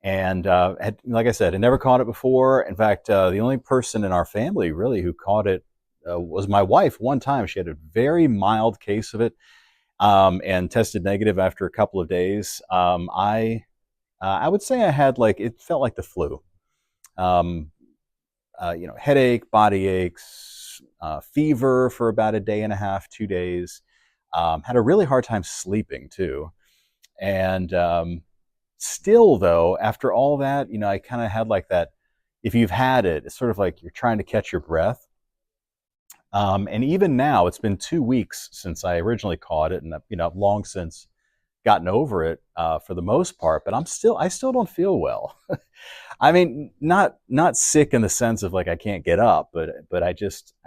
And like I said, I never caught it before. In fact, the only person in our family really who caught it was my wife. One time, she had a very mild case of it and tested negative after a couple of days. I would say I had like it felt like the flu. Um, Headache, body aches, fever for about a day and a half, 2 days. Had a really hard time sleeping too, and still though, after all that, I kind of had like that. If you've had it, it's sort of like you're trying to catch your breath. And even now, it's been 2 weeks since I originally caught it, and I've long since gotten over it for the most part. But I still don't feel well. I mean, not sick in the sense of like I can't get up, but I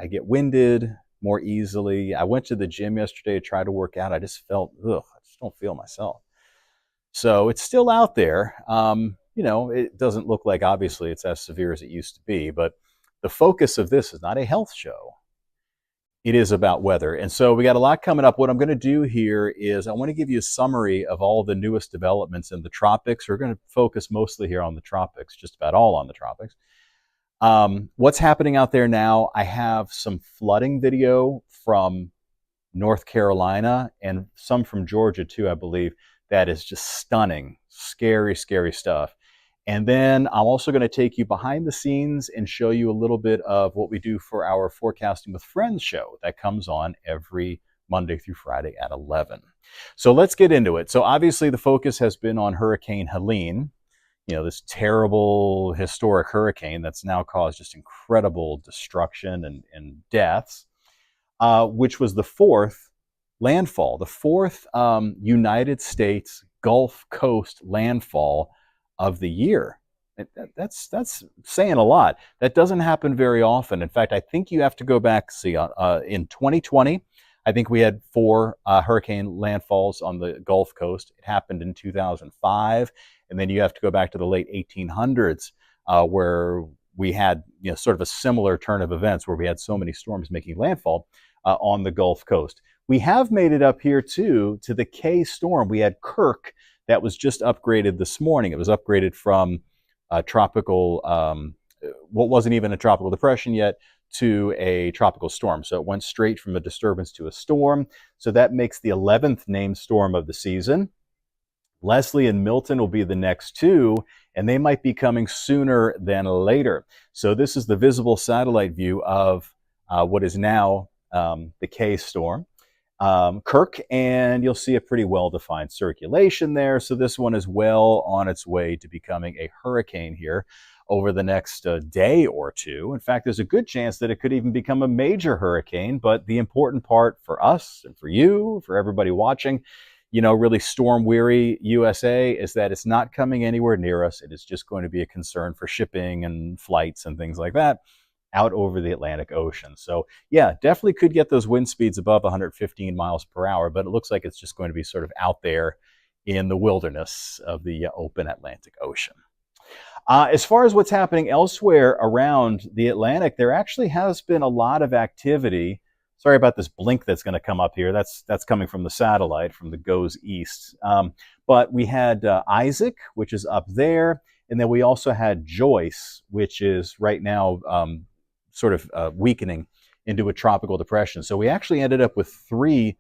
get winded more easily. I went to the gym yesterday to try to work out. I just felt I just don't feel myself. So it's still out there. It doesn't look like obviously it's as severe as it used to be, but the focus of this is not a health show. It is about weather. And so we got a lot coming up. What I'm going to do here is I want to give you a summary of all the newest developments in the tropics. We're going to focus mostly here on the tropics, just about all on the tropics. What's happening out there now? I have some flooding video from North Carolina and some from Georgia too, I believe. That is just stunning, scary, scary stuff. And then I'm also going to take you behind the scenes and show you a little bit of what we do for our Forecasting with Friends show that comes on every Monday through Friday at 11. So let's get into it. So obviously the focus has been on Hurricane Helene, this terrible historic hurricane that's now caused just incredible destruction and deaths, which was the fourth landfall, the fourth United States Gulf Coast landfall of the year. That's saying a lot. That doesn't happen very often. In fact, I think you have to go back, see, in 2020, I think we had 4 hurricane landfalls on the Gulf Coast. It happened in 2005, and then you have to go back to the late 1800s, where we had sort of a similar turn of events where we had so many storms making landfall on the Gulf Coast. We have made it up here too to the K storm. We had Kirk that was just upgraded this morning. It was upgraded from a tropical, what wasn't even a tropical depression yet, to a tropical storm. So it went straight from a disturbance to a storm. So that makes the 11th named storm of the season. Leslie and Milton will be the next 2, and they might be coming sooner than later. So this is the visible satellite view of what is now the K storm. Kirk, and you'll see a pretty well-defined circulation there. So this one is well on its way to becoming a hurricane here over the next day or two. In fact, there's a good chance that it could even become a major hurricane. But the important part for us and for you, for everybody watching, really storm-weary USA, is that it's not coming anywhere near us. It is just going to be a concern for shipping and flights and things like that out over the Atlantic Ocean. So yeah, definitely could get those wind speeds above 115 miles per hour, but it looks like it's just going to be sort of out there in the wilderness of the open Atlantic Ocean. As far as what's happening elsewhere around the Atlantic, there actually has been a lot of activity. Sorry about this blink that's going to come up here. That's coming from the satellite, from the GOES East. But we had Isaac, which is up there, and then we also had Joyce, which is right now sort of weakening into a tropical depression. So we actually ended up with 3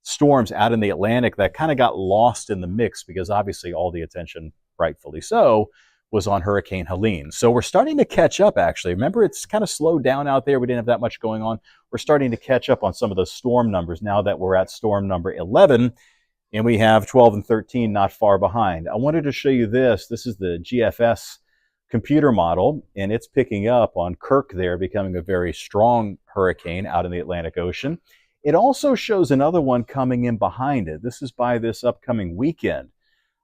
storms out in the Atlantic that kind of got lost in the mix because obviously all the attention, rightfully so, was on Hurricane Helene. So we're starting to catch up, actually. Remember, it's kind of slowed down out there. We didn't have that much going on. We're starting to catch up on some of those storm numbers now that we're at storm number 11, and we have 12 and 13 not far behind. I wanted to show you this. This is the GFS computer model, and it's picking up on Kirk there becoming a very strong hurricane out in the Atlantic Ocean. It also shows another one coming in behind it. This is by this upcoming weekend.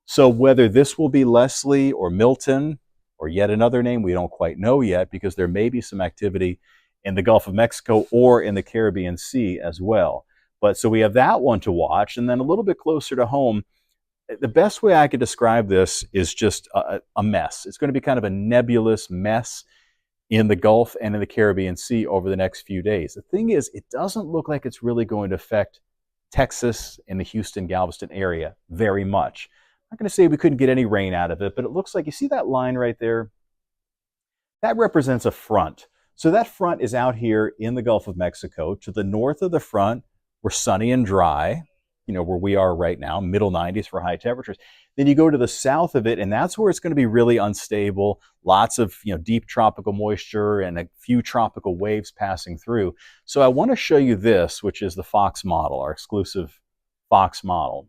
So whether this will be Leslie or Milton or yet another name, we don't quite know yet, because there may be some activity in the Gulf of Mexico or in the Caribbean Sea as well. But so we have that one to watch. And then a little bit closer to home, the best way I could describe this is just a mess. It's going to be kind of a nebulous mess in the Gulf and in the Caribbean Sea over the next few days. The thing is, it doesn't look like it's really going to affect Texas and the Houston, Galveston area very much. not going to say we couldn't get any rain out of it, but it looks like, you see that line right there? That represents a front. So that front is out here in the Gulf of Mexico. To the north of the front, we're sunny and dry, where we are right now, middle 90s for high temperatures. Then you go to the south of it, and that's where it's going to be really unstable. Lots of, deep tropical moisture and a few tropical waves passing through. So I want to show you this, which is the Fox model, our exclusive Fox model.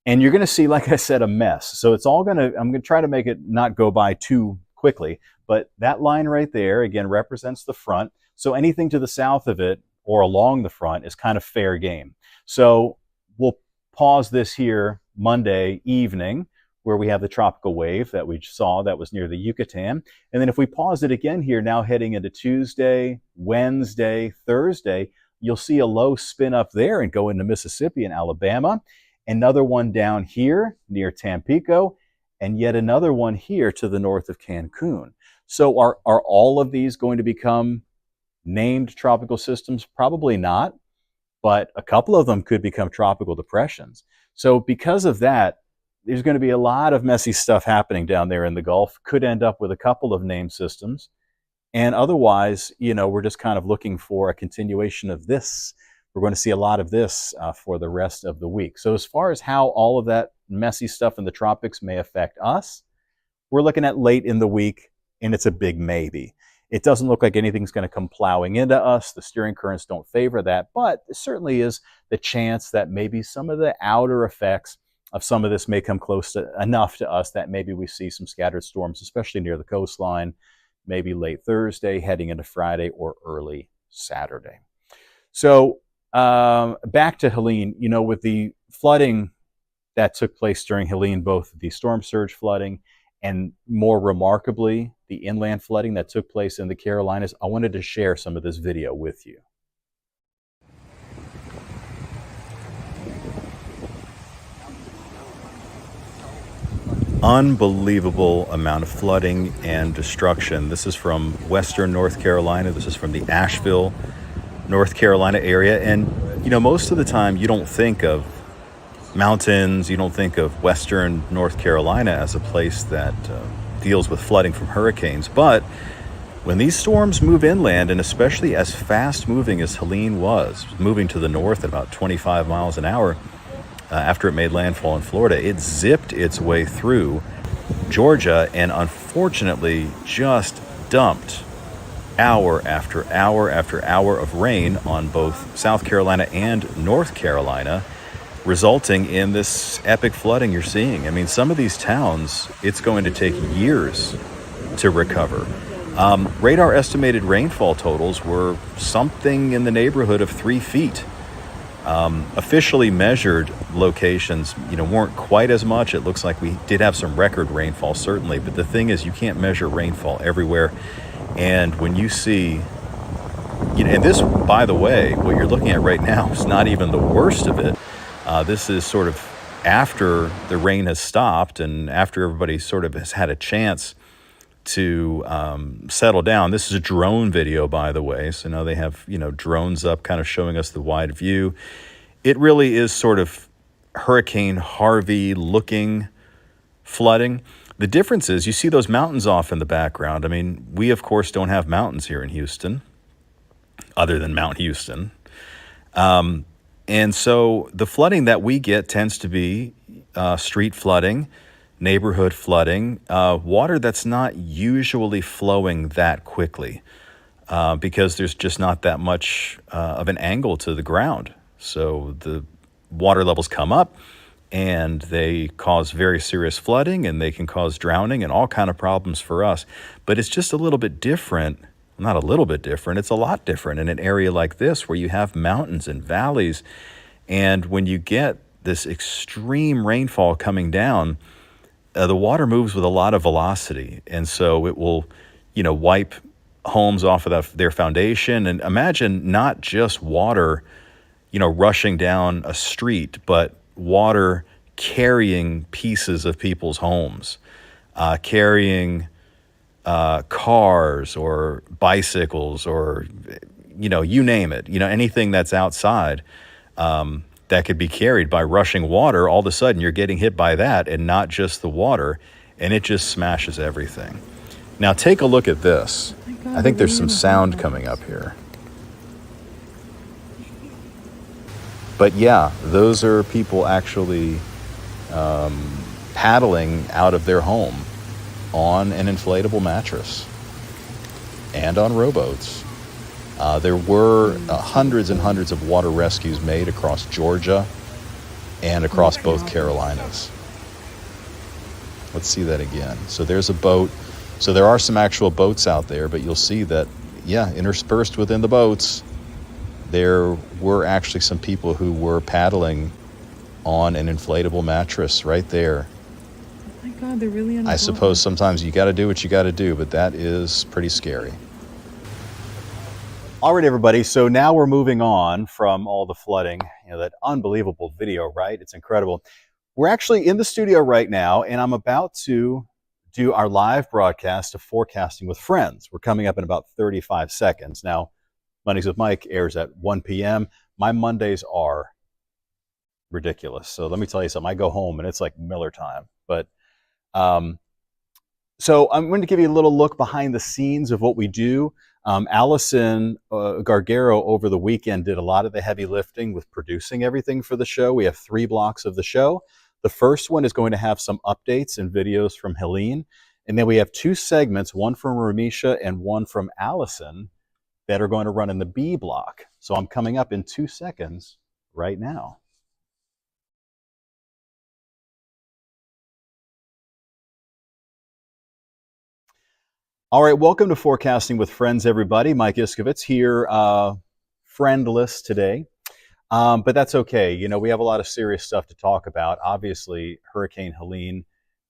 And you're going to see, like I said, a mess. So it's all I'm going to try to make it not go by too quickly, but that line right there, again, represents the front. So anything to the south of it or along the front is kind of fair game. So we'll pause this here Monday evening, where we have the tropical wave that we saw that was near the Yucatan. And then if we pause it again here, now heading into Tuesday, Wednesday, Thursday, you'll see a low spin up there and go into Mississippi and Alabama. Another one down here near Tampico, and yet another one here to the north of Cancun. So are all of these going to become named tropical systems? Probably not, but a couple of them could become tropical depressions. So because of that, there's going to be a lot of messy stuff happening down there in the Gulf. Could end up with a couple of named systems. And otherwise, we're just kind of looking for a continuation of this. We're going to see a lot of this for the rest of the week. So as far as how all of that messy stuff in the tropics may affect us, we're looking at late in the week, and it's a big maybe. It doesn't look like anything's going to come plowing into us. The steering currents don't favor that, but there certainly is the chance that maybe some of the outer effects of some of this may come close to enough to us that maybe we see some scattered storms, especially near the coastline, maybe late Thursday, heading into Friday, or early Saturday. So back to Helene, with the flooding that took place during Helene, both the storm surge flooding and more remarkably, the inland flooding that took place in the Carolinas, I wanted to share some of this video with you. Unbelievable amount of flooding and destruction. This is from western North Carolina. This is from the Asheville, North Carolina area. And, most of the time you don't think of mountains, you don't think of western North Carolina as a place that deals with flooding from hurricanes. But when these storms move inland, and especially as fast moving as Helene was, moving to the north at about 25 miles an hour, after it made landfall in Florida, it zipped its way through Georgia and unfortunately just dumped hour after hour after hour of rain on both South Carolina and North Carolina, resulting in this epic flooding you're seeing. I mean, some of these towns, it's going to take years to recover. Radar estimated rainfall totals were something in the neighborhood of 3 feet. Officially measured locations, weren't quite as much. It looks like we did have some record rainfall, certainly, but the thing is, you can't measure rainfall everywhere. And when you see, and this, by the way, what you're looking at right now is not even the worst of it. This is sort of after the rain has stopped and after everybody sort of has had a chance to settle down. This is a drone video, by the way. So now they have, drones up kind of showing us the wide view. It really is sort of Hurricane Harvey looking flooding. The difference is you see those mountains off in the background. I mean, we, of course, don't have mountains here in Houston other than Mount Houston. And so the flooding that we get tends to be street flooding, neighborhood flooding, water that's not usually flowing that quickly because there's just not that much of an angle to the ground. So the water levels come up and they cause very serious flooding, and they can cause drowning and all kind of problems for us. But it's just a little bit different. Not a little bit different, it's a lot different in an area like this where you have mountains and valleys. And when you get this extreme rainfall coming down, the water moves with a lot of velocity. And so it will, wipe homes off of their foundation. And imagine not just water, rushing down a street, but water carrying pieces of people's homes, carrying cars or bicycles or, you name it, anything that's outside. that could be carried by rushing water, all of a sudden you're getting hit by that and not just the water, and it just smashes everything. Now take a look at this. I think there's some sound coming up here. But yeah, those are people actually paddling out of their home on an inflatable mattress and on rowboats. There were hundreds and hundreds of water rescues made across Georgia and across both Carolinas. Let's see that again. So there's a boat. So there are some actual boats out there, but you'll see that, yeah, interspersed within the boats, there were actually some people who were paddling on an inflatable mattress right there. Oh my God, they're really on. I suppose sometimes you got to do what you got to do, but that is pretty scary. All right, everybody. So now we're moving on from all the flooding. You know, that unbelievable video, right? It's incredible. We're actually in the studio right now, and I'm about to do our live broadcast of Forecasting with Friends. We're coming up in about 35 seconds. Now, Mondays with Mike airs at 1 p.m. My Mondays are ridiculous. So let me tell you something. I go home and it's like Miller time. But so I'm going to give you a little look behind the scenes of what we do. Allison Gargaro over the weekend did a lot of the heavy lifting with producing everything for the show. We have 3 blocks of the show. The first one is going to have some updates and videos from Helene. And then we have 2 segments, one from Ramisha and one from Allison, that are going to run in the B block. So I'm coming up in 2 seconds right now. All right, welcome to Forecasting with Friends, everybody. Mike Iscovitz here, friendless today, but that's okay. You know, we have a lot of serious stuff to talk about. Obviously, Hurricane Helene,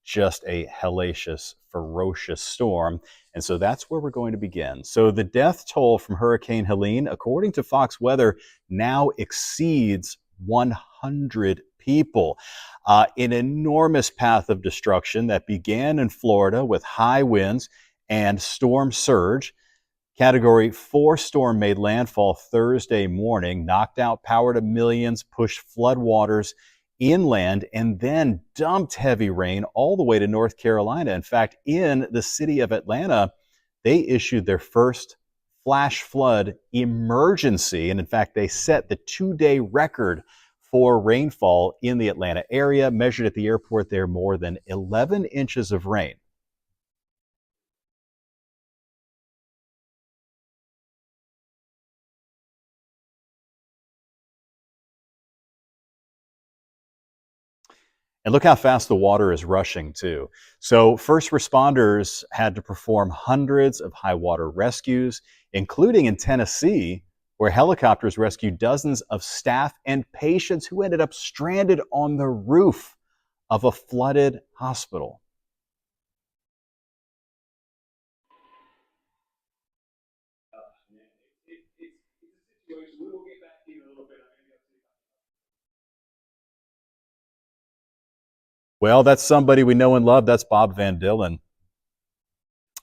just a hellacious, ferocious storm, and so that's where we're going to begin. So the death toll from Hurricane Helene, according to Fox Weather, now exceeds 100 people. An enormous path of destruction that began in Florida with high winds and storm surge. Category 4 storm made landfall Thursday morning, knocked out power to millions, pushed floodwaters inland, and then dumped heavy rain all the way to North Carolina. In fact, in the city of Atlanta, they issued their first flash flood emergency. And in fact, they set the 2-day record for rainfall in the Atlanta area, measured at the airport there more than 11 inches of rain. And look how fast the water is rushing, too. So first responders had to perform hundreds of high water rescues, including in Tennessee, where helicopters rescued dozens of staff and patients who ended up stranded on the roof of a flooded hospital. Well, that's somebody we know and love. That's Bob Van Dillen.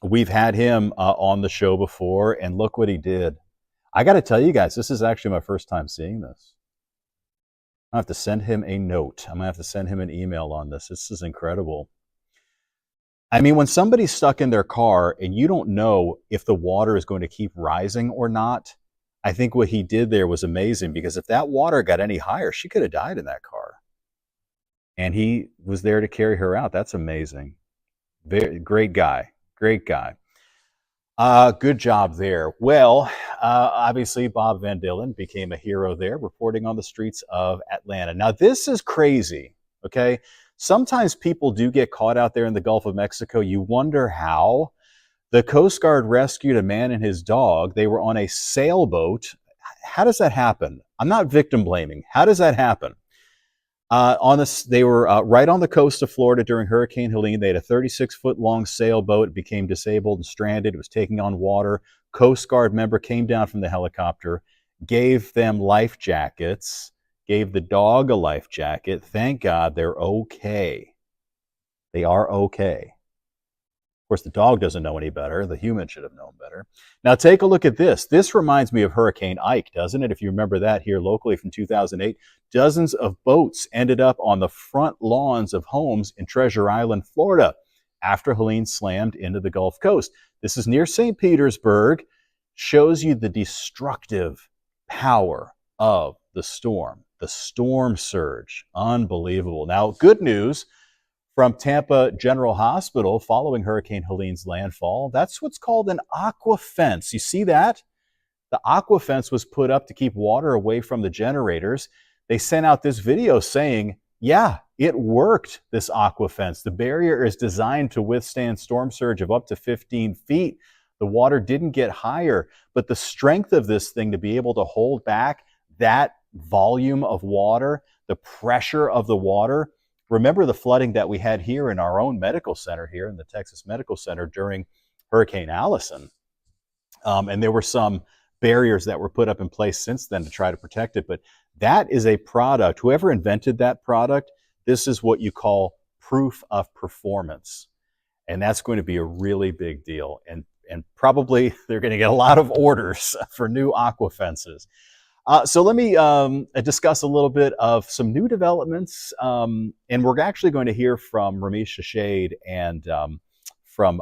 We've had him on the show before, and look what he did. I got to tell you guys, this is actually my first time seeing this. I have to send him a note. I'm going to have to send him an email on this. This is incredible. I mean, when somebody's stuck in their car and you don't know if the water is going to keep rising or not, I think what he did there was amazing, because if that water got any higher, she could have died in that car. And he was there to carry her out. That's amazing. Very great guy. Great guy. Good job there. Well, obviously, Bob Van Dillen became a hero there, reporting on the streets of Atlanta. Now, this is crazy, okay? Sometimes people do get caught out there in the Gulf of Mexico. You wonder how. The Coast Guard rescued a man and his dog. They were on a sailboat. How does that happen? I'm not victim blaming. How does that happen? They were right on the coast of Florida during Hurricane Helene. They had a 36-foot long sailboat. It became disabled and stranded. It was taking on water. Coast Guard member came down from the helicopter, gave them life jackets, gave the dog a life jacket. Thank God they're okay. They are okay. Of course, the dog doesn't know any better. The human should have known better. Now, take a look at this. This reminds me of Hurricane Ike, doesn't it? If you remember that here locally from 2008, dozens of boats ended up on the front lawns of homes in Treasure Island, Florida, after Helene slammed into the Gulf Coast. This is near St. Petersburg, shows you the destructive power of the storm surge. Unbelievable. Now, good news from Tampa General Hospital following Hurricane Helene's landfall. That's what's called an aqua fence. You see that? The aqua fence was put up to keep water away from the generators. They sent out this video saying, yeah, it worked, this aqua fence. The barrier is designed to withstand storm surge of up to 15 feet. The water didn't get higher, but the strength of this thing to be able to hold back that volume of water, the pressure of the water. Remember the flooding that we had here in our own medical center here in the Texas Medical Center during Hurricane Allison. And there were some barriers that were put up in place since then to try to protect it. But that is a product. Whoever invented that product, this is what you call proof of performance. And that's going to be a really big deal. And probably they're going to get a lot of orders for new aqua fences. So let me discuss a little bit of some new developments. And we're actually going to hear from Ramisha Shade and from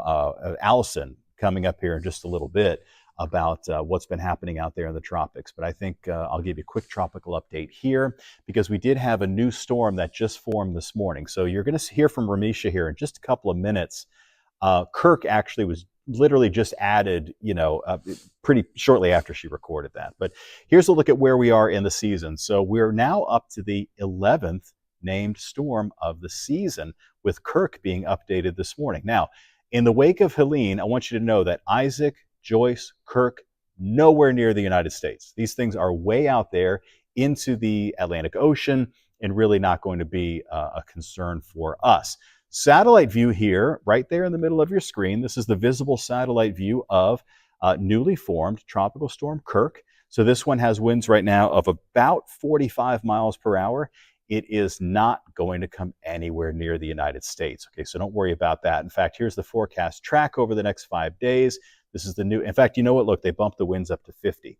Allison coming up here in just a little bit about what's been happening out there in the tropics. But I think I'll give you a quick tropical update here because we did have a new storm that just formed this morning. So you're going to hear from Ramisha here in just a couple of minutes. Kirk actually was literally just added, pretty shortly after she recorded that. But here's a look at where we are in the season. So we're now up to the 11th named storm of the season, with Kirk being updated this morning. Now, in the wake of Helene, I want you to know that Isaac, Joyce, Kirk, nowhere near the United States. These things are way out there into the Atlantic Ocean and really not going to be a concern for us. Satellite view here, right there in the middle of your screen. This is the visible satellite view of newly formed Tropical Storm Kirk. So this one has winds right now of about 45 miles per hour. It is not going to come anywhere near the United States. Okay, so don't worry about that. In fact, here's the forecast track over the next 5 days. This is the new, in fact, you know what? Look, they bumped the winds up to 50.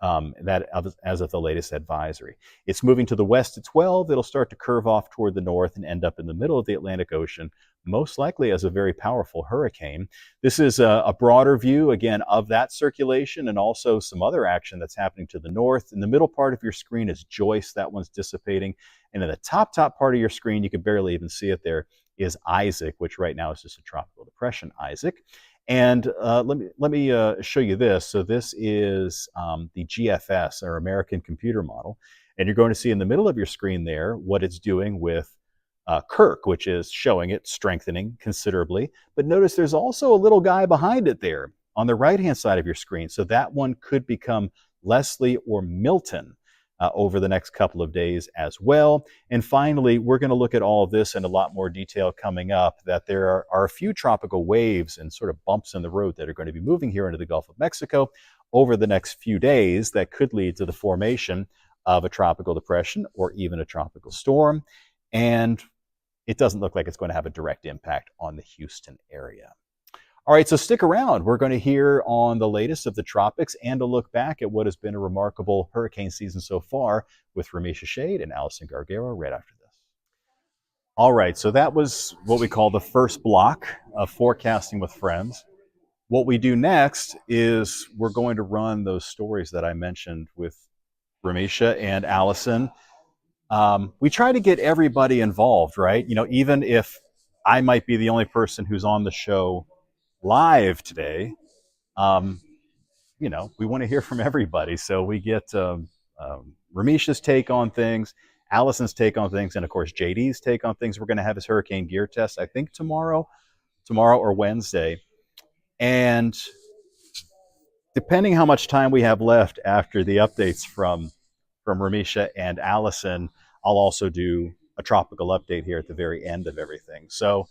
That as of the latest advisory. It's moving to the west at 12. It'll start to curve off toward the north and end up in the middle of the Atlantic Ocean, most likely as a very powerful hurricane. This is a broader view, again, of that circulation and also some other action that's happening to the north. In the middle part of your screen is Joyce. That one's dissipating. And in the top part of your screen, you can barely even see it there, is Isaac, which right now is just a tropical depression, Isaac. And let me show you this. So this is the GFS, or American Computer Model. And you're going to see in the middle of your screen there what it's doing with Kirk, which is showing it strengthening considerably. But notice there's also a little guy behind it there on the right-hand side of your screen. So that one could become Leslie or Milton over the next couple of days as well. And finally, we're going to look at all of this in a lot more detail coming up, that there are a few tropical waves and sort of bumps in the road that are going to be moving here into the Gulf of Mexico over the next few days that could lead to the formation of a tropical depression or even a tropical storm. And it doesn't look like it's going to have a direct impact on the Houston area. All right, so stick around. We're going to hear on the latest of the tropics and a look back at what has been a remarkable hurricane season so far with Ramisha Shade and Allison Gargaro right after this. All right, so that was what we call the first block of Forecasting with Friends. What we do next is we're going to run those stories that I mentioned with Ramisha and Allison. We try to get everybody involved, right? Even if I might be the only person who's on the show live today, we want to hear from everybody. So we get Ramisha's take on things, Allison's take on things, and of course JD's take on things. We're going to have his hurricane gear test, I think tomorrow or Wednesday. And depending how much time we have left after the updates from Ramisha and Allison, I'll also do a tropical update here at the very end of everything. So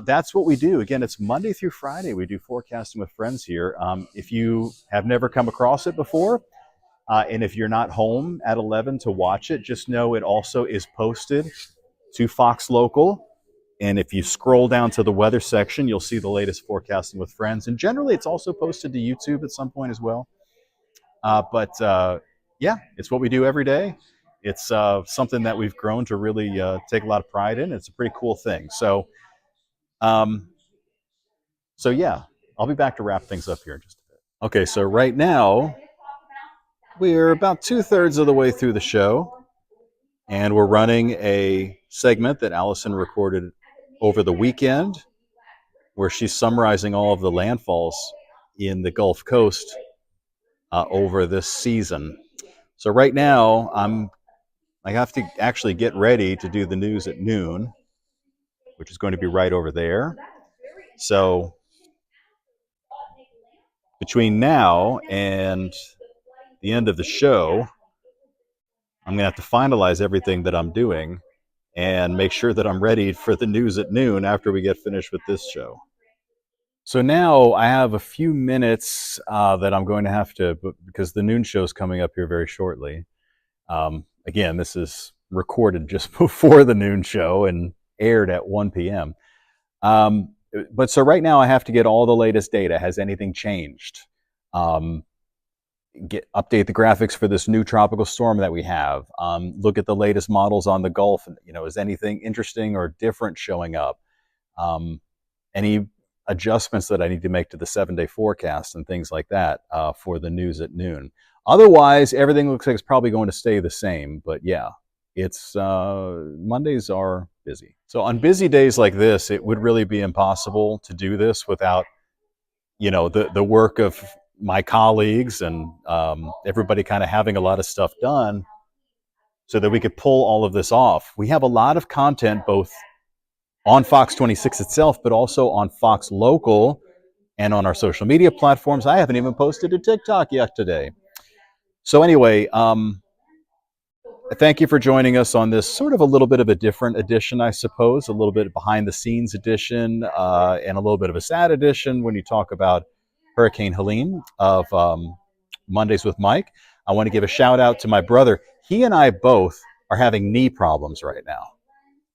that's what we do. Again, it's Monday through Friday. We do Forecasting with Friends here. If you have never come across it before, and if you're not home at 11 to watch it, just know it also is posted to Fox Local And if you scroll down to the weather section, you'll see the latest forecasting with friends. And generally, it's also posted to YouTube at some point as well. But yeah, it's what we do every day. It's something that we've grown to really take a lot of pride in. It's a pretty cool thing. Um, so yeah, I'll be back to wrap things up here in just a bit. Okay, so right now we're about 2/3 of the way through the show, and we're running a segment that Allison recorded over the weekend, where she's summarizing all of the landfalls in the Gulf Coast over this season. So right now, I have to actually get ready to do the news at noon, which is going to be right over there. So between now and the end of the show, I'm going to have to finalize everything that I'm doing and make sure that I'm ready for the news at noon after we get finished with this show. So now I have a few minutes that I'm going to have to, because the noon show is coming up here very shortly. Again, this is recorded just before the noon show and aired at 1 p.m. But so right now I have to get all the latest data. Has anything changed? Update the graphics for this new tropical storm that we have. Look at the latest models on the Gulf. Is anything interesting or different showing up? Any adjustments that I need to make to the 7-day forecast and things like that for the news at noon. Otherwise, everything looks like it's probably going to stay the same. But yeah, it's Mondays are busy. So on busy days like this, it would really be impossible to do this without, the work of my colleagues and everybody kind of having a lot of stuff done so that we could pull all of this off. We have a lot of content both on Fox 26 itself, but also on Fox Local and on our social media platforms. I haven't even posted to TikTok yet today. So anyway, thank you for joining us on this sort of a little bit of a different edition, I suppose, a little bit behind the scenes edition and a little bit of a sad edition when you talk about Hurricane Helene of Mondays with Mike. I want to give a shout out to my brother. He and I both are having knee problems right now.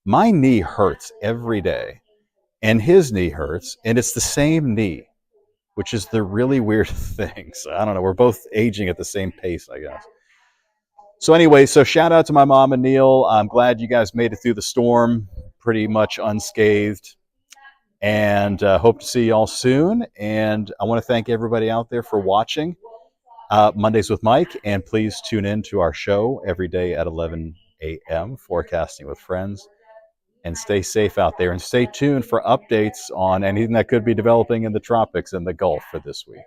My knee hurts every day, and his knee hurts, and it's the same knee, which is the really weird thing. So I don't know. We're both aging at the same pace, I guess. So anyway, so shout out to my mom and Neil. I'm glad you guys made it through the storm pretty much unscathed, and hope to see y'all soon. And I want to thank everybody out there for watching Mondays with Mike, and please tune in to our show every day at 11 a.m. Forecasting with Friends. And stay safe out there, and stay tuned for updates on anything that could be developing in the tropics and the Gulf for this week.